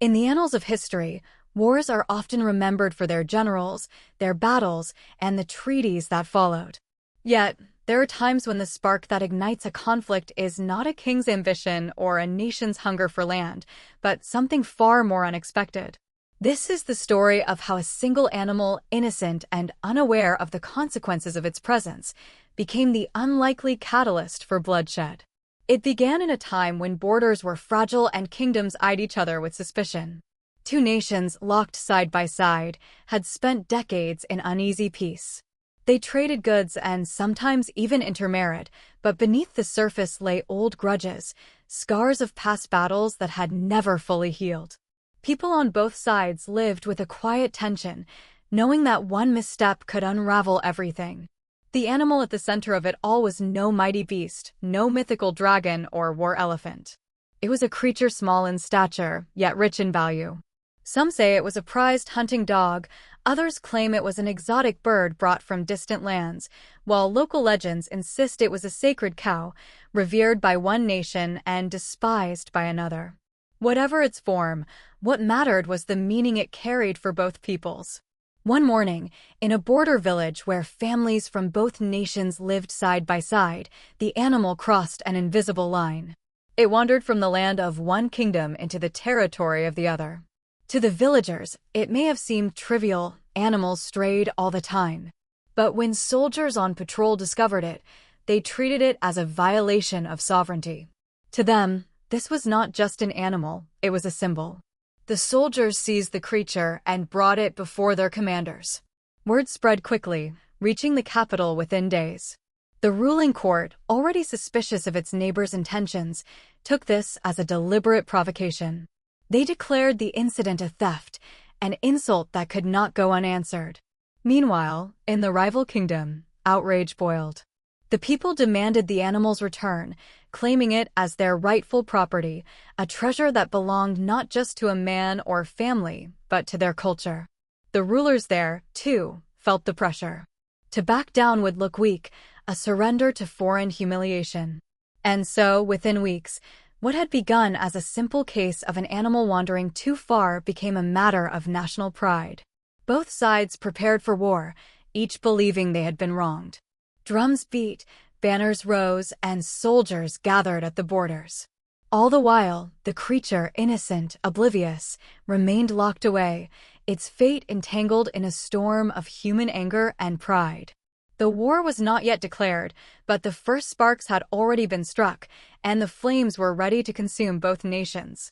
In the annals of history, wars are often remembered for their generals, their battles, and the treaties that followed. Yet, there are times when the spark that ignites a conflict is not a king's ambition or a nation's hunger for land, but something far more unexpected. This is the story of how a single animal, innocent and unaware of the consequences of its presence, became the unlikely catalyst for bloodshed. It began in a time when borders were fragile and kingdoms eyed each other with suspicion. Two nations, locked side by side, had spent decades in uneasy peace. They traded goods and sometimes even intermarried, but beneath the surface lay old grudges, scars of past battles that had never fully healed. People on both sides lived with a quiet tension, knowing that one misstep could unravel everything. The animal at the center of it all was no mighty beast, no mythical dragon or war elephant. It was a creature small in stature, yet rich in value. Some say it was a prized hunting dog, others claim it was an exotic bird brought from distant lands, while local legends insist it was a sacred cow, revered by one nation and despised by another. Whatever its form, what mattered was the meaning it carried for both peoples. One morning, in a border village where families from both nations lived side by side, the animal crossed an invisible line. It wandered from the land of one kingdom into the territory of the other. To the villagers, it may have seemed trivial, animals strayed all the time. But when soldiers on patrol discovered it, they treated it as a violation of sovereignty. To them, this was not just an animal, it was a symbol. The soldiers seized the creature and brought it before their commanders. Word spread quickly, reaching the capital within days. The ruling court, already suspicious of its neighbors' intentions, took this as a deliberate provocation. They declared the incident a theft, an insult that could not go unanswered. Meanwhile, in the rival kingdom, outrage boiled. The people demanded the animal's return, claiming it as their rightful property, a treasure that belonged not just to a man or family, but to their culture. The rulers there, too, felt the pressure. To back down would look weak, a surrender to foreign humiliation. And so, within weeks, what had begun as a simple case of an animal wandering too far became a matter of national pride. Both sides prepared for war, each believing they had been wronged. Drums beat, banners rose, and soldiers gathered at the borders. All the while, the creature, innocent, oblivious, remained locked away, its fate entangled in a storm of human anger and pride. The war was not yet declared, but the first sparks had already been struck, and the flames were ready to consume both nations.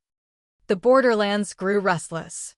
The borderlands grew restless.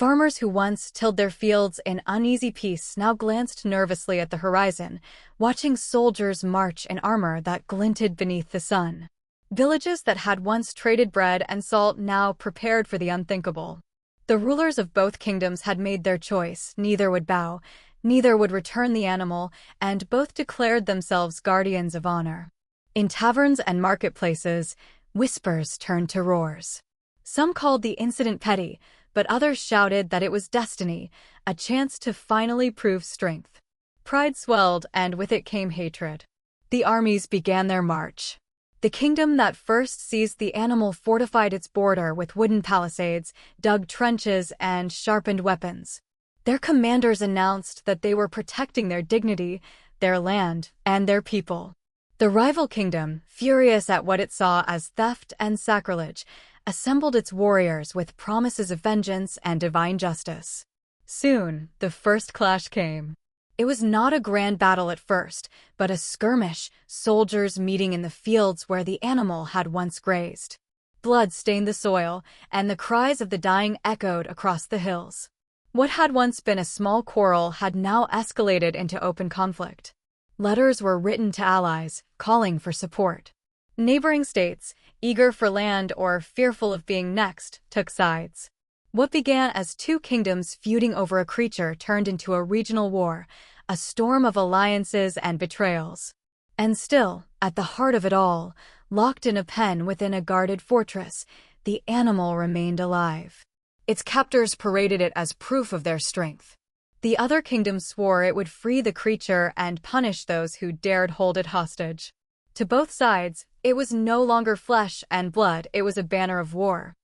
Farmers who once tilled their fields in uneasy peace now glanced nervously at the horizon, watching soldiers march in armor that glinted beneath the sun. Villages that had once traded bread and salt now prepared for the unthinkable. The rulers of both kingdoms had made their choice, neither would bow, neither would return the animal, and both declared themselves guardians of honor. In taverns and marketplaces, whispers turned to roars. Some called the incident petty, but others shouted that it was destiny, a chance to finally prove strength. Pride swelled, and with it came hatred. The armies began their march. The kingdom that first seized the animal fortified its border with wooden palisades, dug trenches, and sharpened weapons. Their commanders announced that they were protecting their dignity, their land, and their people. The rival kingdom, furious at what it saw as theft and sacrilege, assembled its warriors with promises of vengeance and divine justice. Soon, the first clash came. It was not a grand battle at first, but a skirmish, soldiers meeting in the fields where the animal had once grazed. Blood stained the soil, and the cries of the dying echoed across the hills. What had once been a small quarrel had now escalated into open conflict. Letters were written to allies, calling for support. Neighboring states, eager for land or fearful of being next, took sides. What began as two kingdoms feuding over a creature turned into a regional war, a storm of alliances and betrayals. And still, at the heart of it all, locked in a pen within a guarded fortress, the animal remained alive. Its captors paraded it as proof of their strength. The other kingdoms swore it would free the creature and punish those who dared hold it hostage. To both sides, it was no longer flesh and blood, it was a banner of war.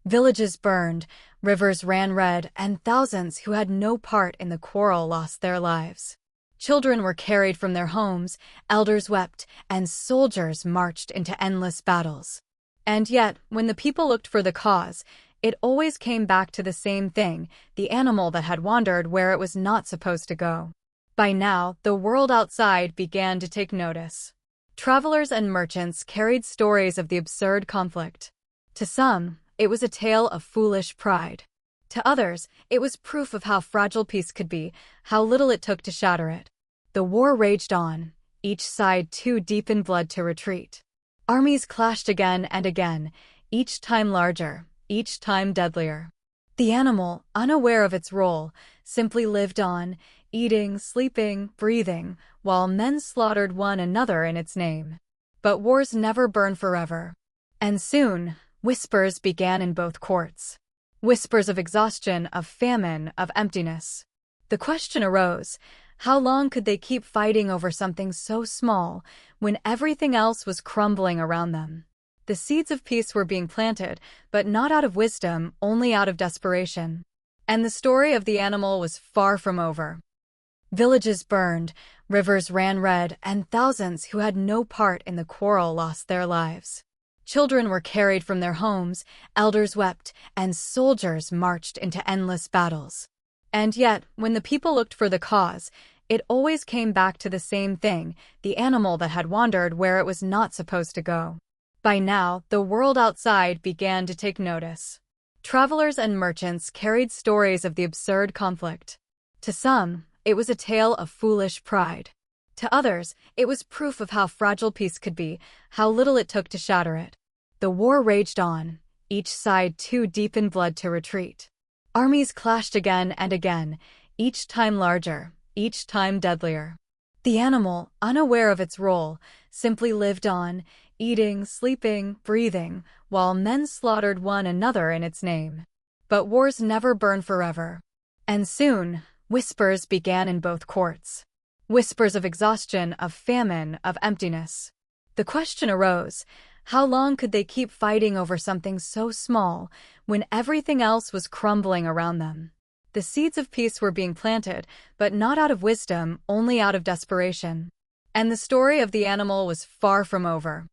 Villages burned, rivers ran red, and thousands who had no part in the quarrel lost their lives. Children were carried from their homes, elders wept, and soldiers marched into endless battles. And yet, when the people looked for the cause, it always came back to the same thing, the animal that had wandered where it was not supposed to go. By now, the world outside began to take notice. Travelers and merchants carried stories of the absurd conflict. To some, it was a tale of foolish pride. To others, it was proof of how fragile peace could be, how little it took to shatter it. The war raged on, each side too deep in blood to retreat. Armies clashed again and again, each time larger, each time deadlier. The animal, unaware of its role, simply lived on, eating, sleeping, breathing, while men slaughtered one another in its name. But wars never burn forever. And soon, whispers began in both courts. Whispers of exhaustion, of famine, of emptiness. The question arose, how long could they keep fighting over something so small when everything else was crumbling around them? The seeds of peace were being planted, but not out of wisdom, only out of desperation. And the story of the animal was far from over. Villages burned, rivers ran red, and thousands who had no part in the quarrel lost their lives. Children were carried from their homes, elders wept, and soldiers marched into endless battles. And yet, when the people looked for the cause, it always came back to the same thing, the animal that had wandered where it was not supposed to go. By now, the world outside began to take notice. Travelers and merchants carried stories of the absurd conflict. To some, it was a tale of foolish pride. To others, it was proof of how fragile peace could be, how little it took to shatter it. The war raged on, each side too deep in blood to retreat. Armies clashed again and again, each time larger, each time deadlier. The animal, unaware of its role, simply lived on, eating, sleeping, breathing, while men slaughtered one another in its name. But wars never burn forever. And soon, whispers began in both courts. Whispers of exhaustion, of famine, of emptiness. The question arose, how long could they keep fighting over something so small when everything else was crumbling around them? The seeds of peace were being planted, but not out of wisdom, only out of desperation. And the story of the animal was far from over.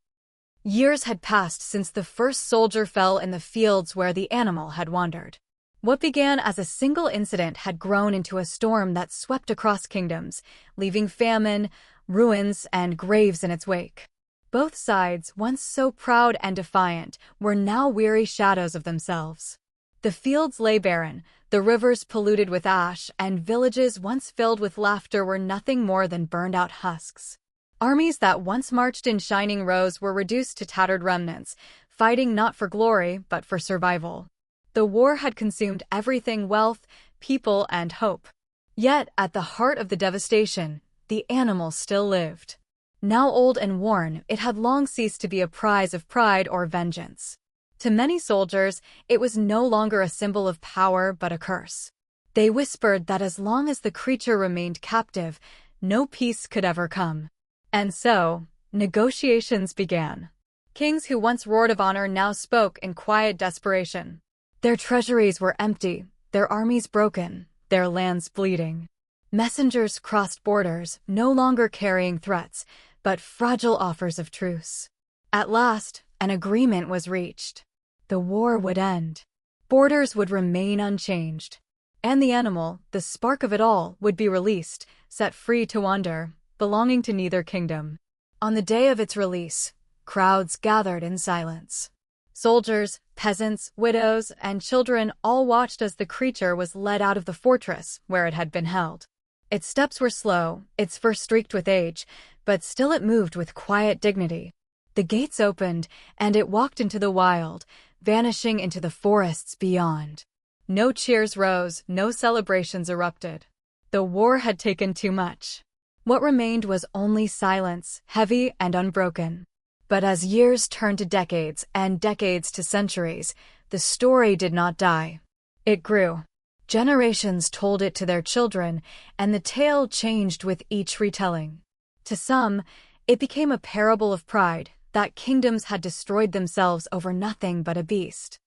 Years had passed since the first soldier fell in the fields where the animal had wandered. What began as a single incident had grown into a storm that swept across kingdoms, leaving famine, ruins, and graves in its wake. Both sides, once so proud and defiant, were now weary shadows of themselves. The fields lay barren, the rivers polluted with ash, and villages once filled with laughter were nothing more than burned-out husks. Armies that once marched in shining rows were reduced to tattered remnants, fighting not for glory but for survival. The war had consumed everything: wealth, people, and hope. Yet, at the heart of the devastation, the animal still lived. Now old and worn, it had long ceased to be a prize of pride or vengeance. To many soldiers, it was no longer a symbol of power but a curse. They whispered that as long as the creature remained captive, no peace could ever come. And so, negotiations began. Kings who once roared of honor now spoke in quiet desperation. Their treasuries were empty, their armies broken, their lands bleeding. Messengers crossed borders, no longer carrying threats, but fragile offers of truce. At last, an agreement was reached. The war would end. Borders would remain unchanged. And the animal, the spark of it all, would be released, set free to wander, belonging to neither kingdom. On the day of its release, crowds gathered in silence. Soldiers, peasants, widows, and children all watched as the creature was led out of the fortress where it had been held. Its steps were slow, its fur streaked with age, but still it moved with quiet dignity. The gates opened, and it walked into the wild, vanishing into the forests beyond. No cheers rose, no celebrations erupted. The war had taken too much. What remained was only silence, heavy and unbroken. But as years turned to decades and decades to centuries, the story did not die. It grew. Generations told it to their children, and the tale changed with each retelling. To some, it became a parable of pride, that kingdoms had destroyed themselves over nothing but a beast.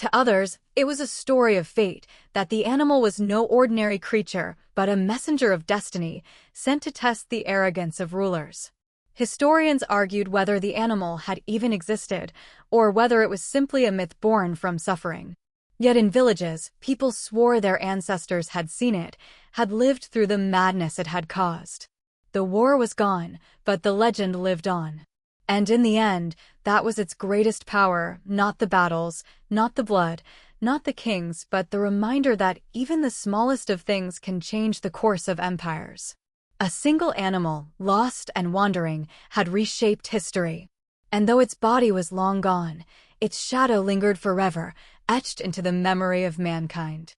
To others, it was a story of fate, that the animal was no ordinary creature, but a messenger of destiny, sent to test the arrogance of rulers. Historians argued whether the animal had even existed, or whether it was simply a myth born from suffering. Yet in villages, people swore their ancestors had seen it, had lived through the madness it had caused. The war was gone, but the legend lived on. And in the end, that was its greatest power, not the battles, not the blood, not the kings, but the reminder that even the smallest of things can change the course of empires. A single animal, lost and wandering, had reshaped history. And though its body was long gone, its shadow lingered forever, etched into the memory of mankind.